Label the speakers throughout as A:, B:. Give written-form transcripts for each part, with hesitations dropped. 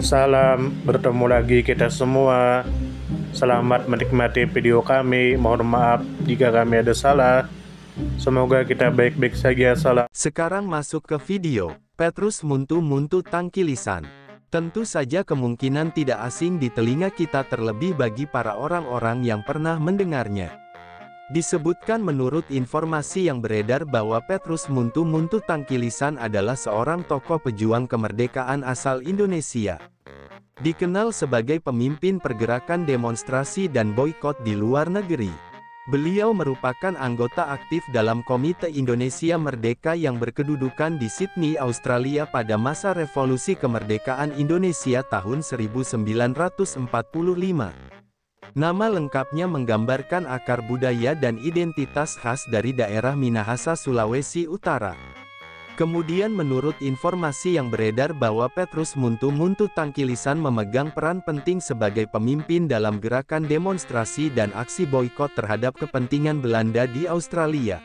A: Salam, bertemu lagi kita semua. Selamat menikmati video kami. Mohon maaf jika kami ada salah. Semoga kita baik-baik saja. Salam.
B: Sekarang masuk ke video. Petrus Muntu Tangki Lisan. Tentu saja kemungkinan tidak asing di telinga kita, terlebih bagi para orang-orang yang pernah mendengarnya. Disebutkan menurut informasi yang beredar bahwa Petrus Muntu Tangki Lisan adalah seorang tokoh pejuang kemerdekaan asal Indonesia. Dikenal sebagai pemimpin pergerakan demonstrasi dan boikot di luar negeri. Beliau merupakan anggota aktif dalam Komite Indonesia Merdeka yang berkedudukan di Sydney, Australia pada masa Revolusi Kemerdekaan Indonesia tahun 1945. Nama lengkapnya menggambarkan akar budaya dan identitas khas dari daerah Minahasa, Sulawesi Utara. Kemudian menurut informasi yang beredar bahwa Petrus Muntu Tangki Lisan memegang peran penting sebagai pemimpin dalam gerakan demonstrasi dan aksi boikot terhadap kepentingan Belanda di Australia.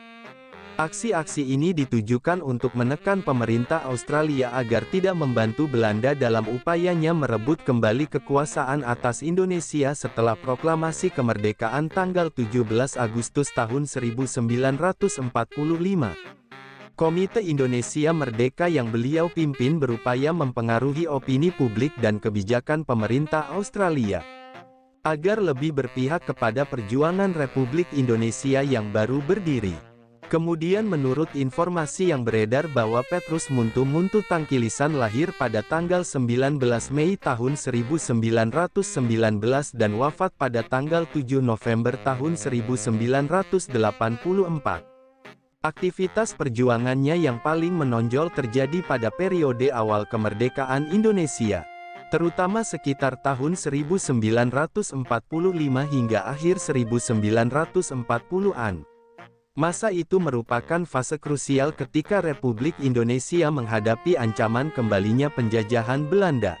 B: Aksi-aksi ini ditujukan untuk menekan pemerintah Australia agar tidak membantu Belanda dalam upayanya merebut kembali kekuasaan atas Indonesia setelah proklamasi kemerdekaan tanggal 17 Agustus tahun 1945. Komite Indonesia Merdeka yang beliau pimpin berupaya mempengaruhi opini publik dan kebijakan pemerintah Australia agar lebih berpihak kepada perjuangan Republik Indonesia yang baru berdiri. Kemudian menurut informasi yang beredar bahwa Petrus Muntu Tangki Lisan lahir pada tanggal 19 Mei tahun 1919 dan wafat pada tanggal 7 November tahun 1984. Aktivitas perjuangannya yang paling menonjol terjadi pada periode awal kemerdekaan Indonesia, terutama sekitar tahun 1945 hingga akhir 1940-an. Masa itu merupakan fase krusial ketika Republik Indonesia menghadapi ancaman kembalinya penjajahan Belanda,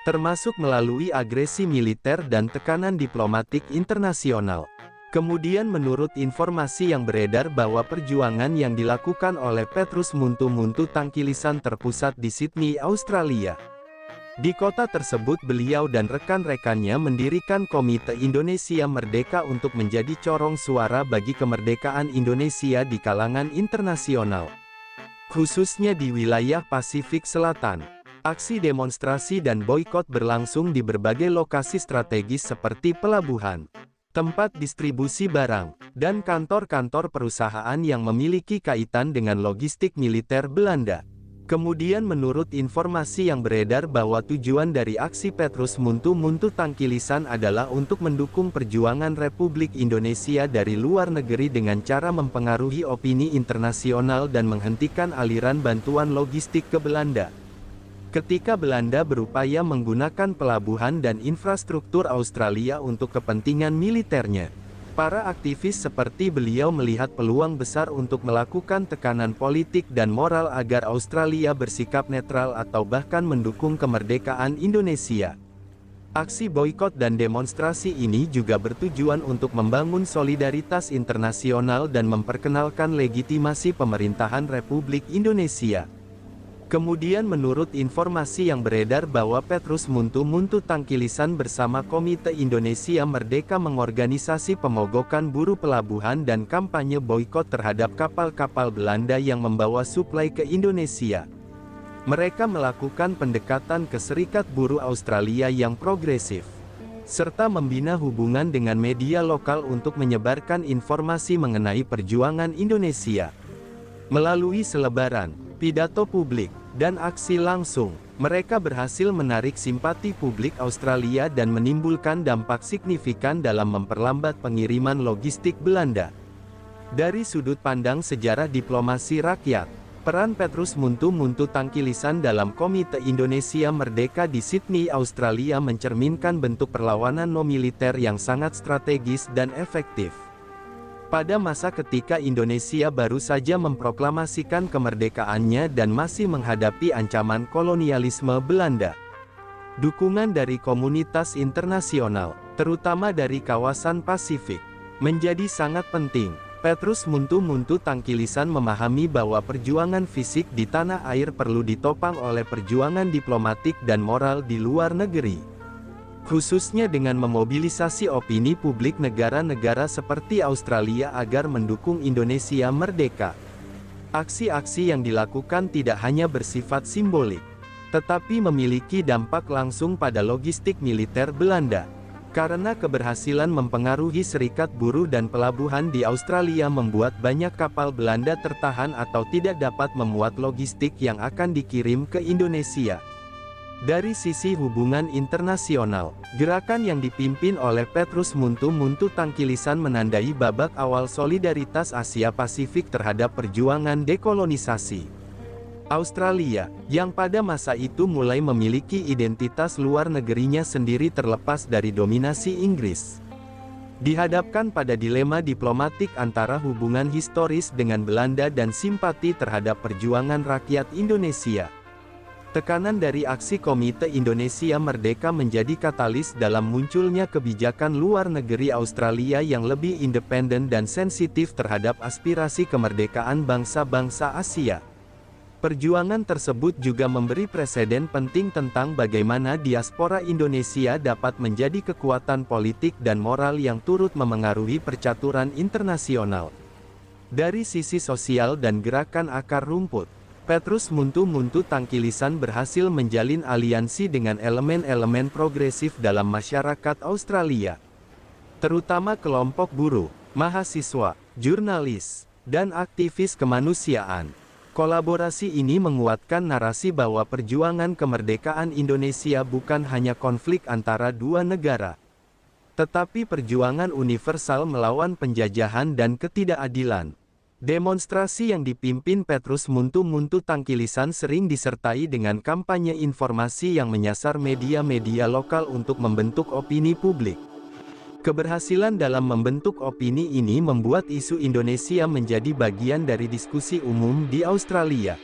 B: termasuk melalui agresi militer dan tekanan diplomatik internasional. Kemudian menurut informasi yang beredar bahwa perjuangan yang dilakukan oleh Petrus Muntu Tangki Lisan terpusat di Sydney, Australia. Di kota tersebut beliau dan rekan-rekannya mendirikan Komite Indonesia Merdeka untuk menjadi corong suara bagi kemerdekaan Indonesia di kalangan internasional, khususnya di wilayah Pasifik Selatan. Aksi demonstrasi dan boikot berlangsung di berbagai lokasi strategis seperti pelabuhan, tempat distribusi barang, dan kantor-kantor perusahaan yang memiliki kaitan dengan logistik militer Belanda. Kemudian menurut informasi yang beredar bahwa tujuan dari aksi Petrus Muntu Tangki Lisan adalah untuk mendukung perjuangan Republik Indonesia dari luar negeri dengan cara mempengaruhi opini internasional dan menghentikan aliran bantuan logistik ke Belanda. Ketika Belanda berupaya menggunakan pelabuhan dan infrastruktur Australia untuk kepentingan militernya, para aktivis seperti beliau melihat peluang besar untuk melakukan tekanan politik dan moral agar Australia bersikap netral atau bahkan mendukung kemerdekaan Indonesia. Aksi boikot dan demonstrasi ini juga bertujuan untuk membangun solidaritas internasional dan memperkenalkan legitimasi pemerintahan Republik Indonesia. Kemudian menurut informasi yang beredar bahwa Petrus Muntu Tangki Lisan bersama Komite Indonesia Merdeka mengorganisasi pemogokan buruh pelabuhan dan kampanye boikot terhadap kapal-kapal Belanda yang membawa suplai ke Indonesia. Mereka melakukan pendekatan ke Serikat Buruh Australia yang progresif, serta membina hubungan dengan media lokal untuk menyebarkan informasi mengenai perjuangan Indonesia. Melalui selebaran, pidato publik, dan aksi langsung, mereka berhasil menarik simpati publik Australia dan menimbulkan dampak signifikan dalam memperlambat pengiriman logistik Belanda. Dari sudut pandang sejarah diplomasi rakyat, peran Petrus Muntu Tangki Lisan dalam Komite Indonesia Merdeka di Sydney, Australia mencerminkan bentuk perlawanan non-militer yang sangat strategis dan efektif. Pada masa ketika Indonesia baru saja memproklamasikan kemerdekaannya dan masih menghadapi ancaman kolonialisme Belanda, dukungan dari komunitas internasional, terutama dari kawasan Pasifik, menjadi sangat penting. Petrus Muntu Tangkilisan memahami bahwa perjuangan fisik di tanah air perlu ditopang oleh perjuangan diplomatik dan moral di luar negeri. Khususnya dengan memobilisasi opini publik negara-negara seperti Australia agar mendukung Indonesia merdeka. Aksi-aksi yang dilakukan tidak hanya bersifat simbolik, tetapi memiliki dampak langsung pada logistik militer Belanda. Karena keberhasilan mempengaruhi serikat buruh dan pelabuhan di Australia membuat banyak kapal Belanda tertahan atau tidak dapat memuat logistik yang akan dikirim ke Indonesia. Dari sisi hubungan internasional, gerakan yang dipimpin oleh Petrus Muntu Tangkilisan menandai babak awal solidaritas Asia Pasifik terhadap perjuangan dekolonisasi. Australia, yang pada masa itu mulai memiliki identitas luar negerinya sendiri terlepas dari dominasi Inggris, dihadapkan pada dilema diplomatik antara hubungan historis dengan Belanda dan simpati terhadap perjuangan rakyat Indonesia. Tekanan dari aksi Komite Indonesia Merdeka menjadi katalis dalam munculnya kebijakan luar negeri Australia yang lebih independen dan sensitif terhadap aspirasi kemerdekaan bangsa-bangsa Asia. Perjuangan tersebut juga memberi preseden penting tentang bagaimana diaspora Indonesia dapat menjadi kekuatan politik dan moral yang turut memengaruhi percaturan internasional. Dari sisi sosial dan gerakan akar rumput, Petrus Muntu Tangkilisan berhasil menjalin aliansi dengan elemen-elemen progresif dalam masyarakat Australia, terutama kelompok buruh, mahasiswa, jurnalis, dan aktivis kemanusiaan. Kolaborasi ini menguatkan narasi bahwa perjuangan kemerdekaan Indonesia bukan hanya konflik antara dua negara, tetapi perjuangan universal melawan penjajahan dan ketidakadilan. Demonstrasi yang dipimpin Petrus Muntu Tangkilisan sering disertai dengan kampanye informasi yang menyasar media-media lokal untuk membentuk opini publik. Keberhasilan dalam membentuk opini ini membuat isu Indonesia menjadi bagian dari diskusi umum di Australia,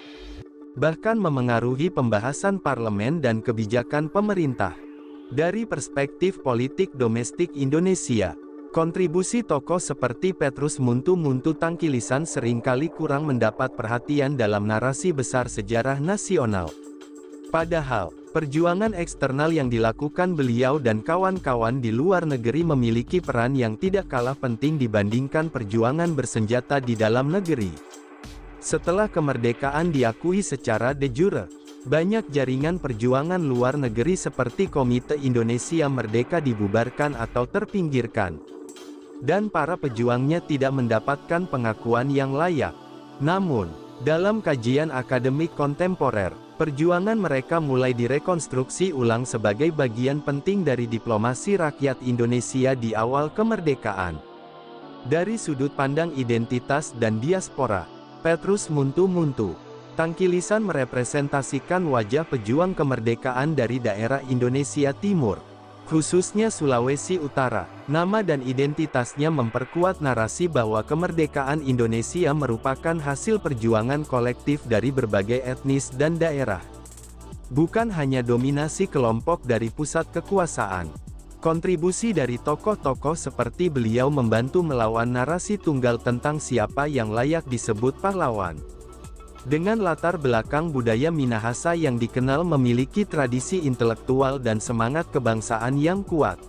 B: bahkan memengaruhi pembahasan parlemen dan kebijakan pemerintah. Dari perspektif politik domestik Indonesia, kontribusi tokoh seperti Petrus Muntu Tangkilisan seringkali kurang mendapat perhatian dalam narasi besar sejarah nasional. Padahal, perjuangan eksternal yang dilakukan beliau dan kawan-kawan di luar negeri memiliki peran yang tidak kalah penting dibandingkan perjuangan bersenjata di dalam negeri. Setelah kemerdekaan diakui secara de jure, banyak jaringan perjuangan luar negeri seperti Komite Indonesia Merdeka dibubarkan atau terpinggirkan, dan para pejuangnya tidak mendapatkan pengakuan yang layak. Namun, dalam kajian akademik kontemporer, perjuangan mereka mulai direkonstruksi ulang sebagai bagian penting dari diplomasi rakyat Indonesia di awal kemerdekaan. Dari sudut pandang identitas dan diaspora, Petrus Muntu Tangkilisan merepresentasikan wajah pejuang kemerdekaan dari daerah Indonesia Timur, khususnya Sulawesi Utara. Nama dan identitasnya memperkuat narasi bahwa kemerdekaan Indonesia merupakan hasil perjuangan kolektif dari berbagai etnis dan daerah, bukan hanya dominasi kelompok dari pusat kekuasaan. Kontribusi dari tokoh-tokoh seperti beliau membantu melawan narasi tunggal tentang siapa yang layak disebut pahlawan. Dengan latar belakang budaya Minahasa yang dikenal memiliki tradisi intelektual dan semangat kebangsaan yang kuat,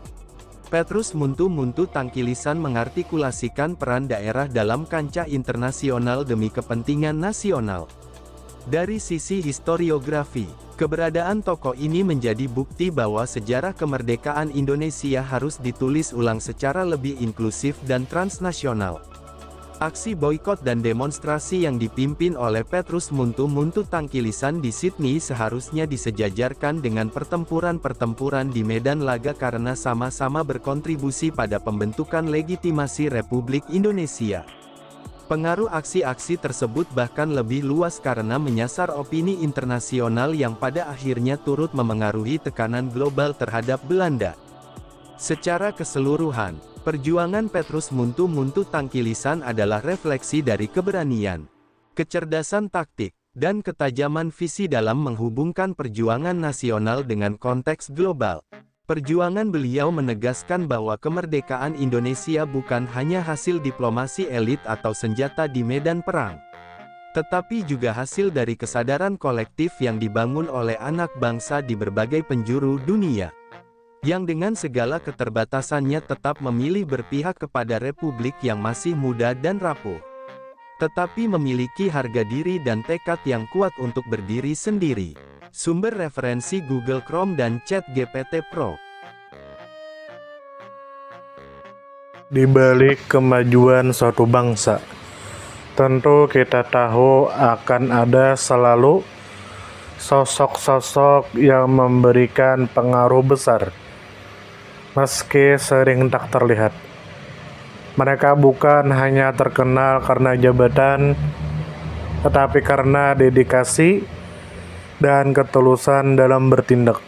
B: Petrus Muntu Tangkilisan mengartikulasikan peran daerah dalam kancah internasional demi kepentingan nasional. Dari sisi historiografi, keberadaan tokoh ini menjadi bukti bahwa sejarah kemerdekaan Indonesia harus ditulis ulang secara lebih inklusif dan transnasional. Aksi boikot dan demonstrasi yang dipimpin oleh Petrus Muntu Tangkilisan di Sydney seharusnya disejajarkan dengan pertempuran-pertempuran di medan laga karena sama-sama berkontribusi pada pembentukan legitimasi Republik Indonesia. Pengaruh aksi-aksi tersebut bahkan lebih luas karena menyasar opini internasional yang pada akhirnya turut memengaruhi tekanan global terhadap Belanda. Secara keseluruhan, perjuangan Petrus Muntu Tangkilisan adalah refleksi dari keberanian, kecerdasan taktik, dan ketajaman visi dalam menghubungkan perjuangan nasional dengan konteks global. Perjuangan beliau menegaskan bahwa kemerdekaan Indonesia bukan hanya hasil diplomasi elit atau senjata di medan perang, tetapi juga hasil dari kesadaran kolektif yang dibangun oleh anak bangsa di berbagai penjuru dunia, yang dengan segala keterbatasannya tetap memilih berpihak kepada republik yang masih muda dan rapuh, tetapi memiliki harga diri dan tekad yang kuat untuk berdiri sendiri. Sumber referensi Google Chrome dan ChatGPT Pro.
A: Di balik kemajuan suatu bangsa, tentu kita tahu akan ada selalu sosok-sosok yang memberikan pengaruh besar, meski sering tak terlihat. Mereka bukan hanya terkenal karena jabatan, tetapi karena dedikasi dan ketulusan dalam bertindak.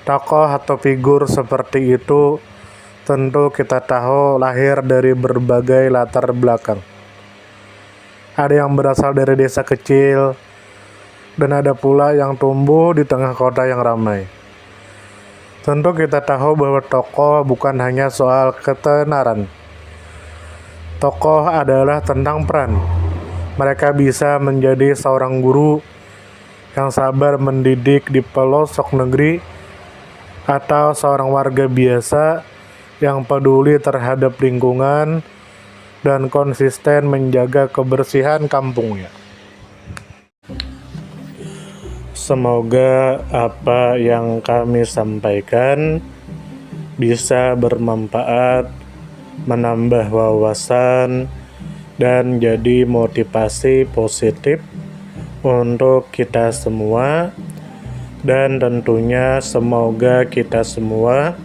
A: Tokoh atau figur seperti itu tentu kita tahu lahir dari berbagai latar belakang. Ada yang berasal dari desa kecil, dan ada pula yang tumbuh di tengah kota yang ramai. Tentu kita tahu bahwa tokoh bukan hanya soal ketenaran. Tokoh adalah tentang peran. Mereka bisa menjadi seorang guru yang sabar mendidik di pelosok negeri, atau seorang warga biasa yang peduli terhadap lingkungan dan konsisten menjaga kebersihan kampungnya. Semoga apa yang kami sampaikan bisa bermanfaat, menambah wawasan, dan jadi motivasi positif untuk kita semua, dan tentunya semoga kita semua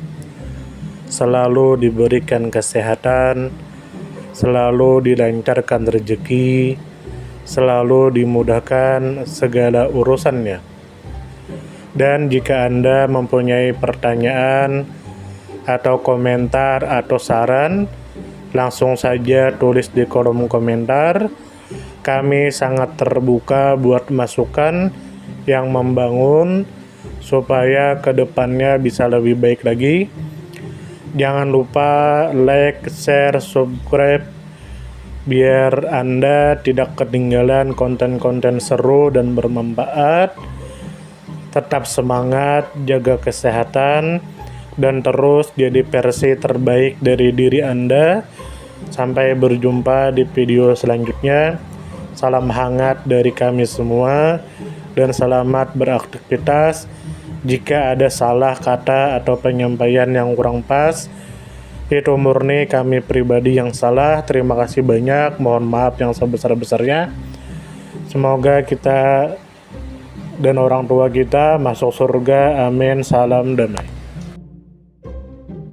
A: selalu diberikan kesehatan, selalu dilancarkan rezeki, selalu dimudahkan segala urusannya. Dan jika Anda mempunyai pertanyaan atau komentar atau saran, langsung saja tulis di kolom komentar. Kami sangat terbuka buat masukan yang membangun supaya kedepannya bisa lebih baik lagi. Jangan lupa like, share, subscribe biar Anda tidak ketinggalan konten-konten seru dan bermanfaat. Tetap semangat, jaga kesehatan, dan terus jadi versi terbaik dari diri Anda. Sampai berjumpa di video selanjutnya. Salam hangat dari kami semua, dan selamat beraktivitas. Jika ada salah kata atau penyampaian yang kurang pas, itu murni kami pribadi yang salah. Terima kasih banyak, mohon maaf yang sebesar-besarnya. Semoga kita dan orang tua kita masuk surga, amin, salam damai.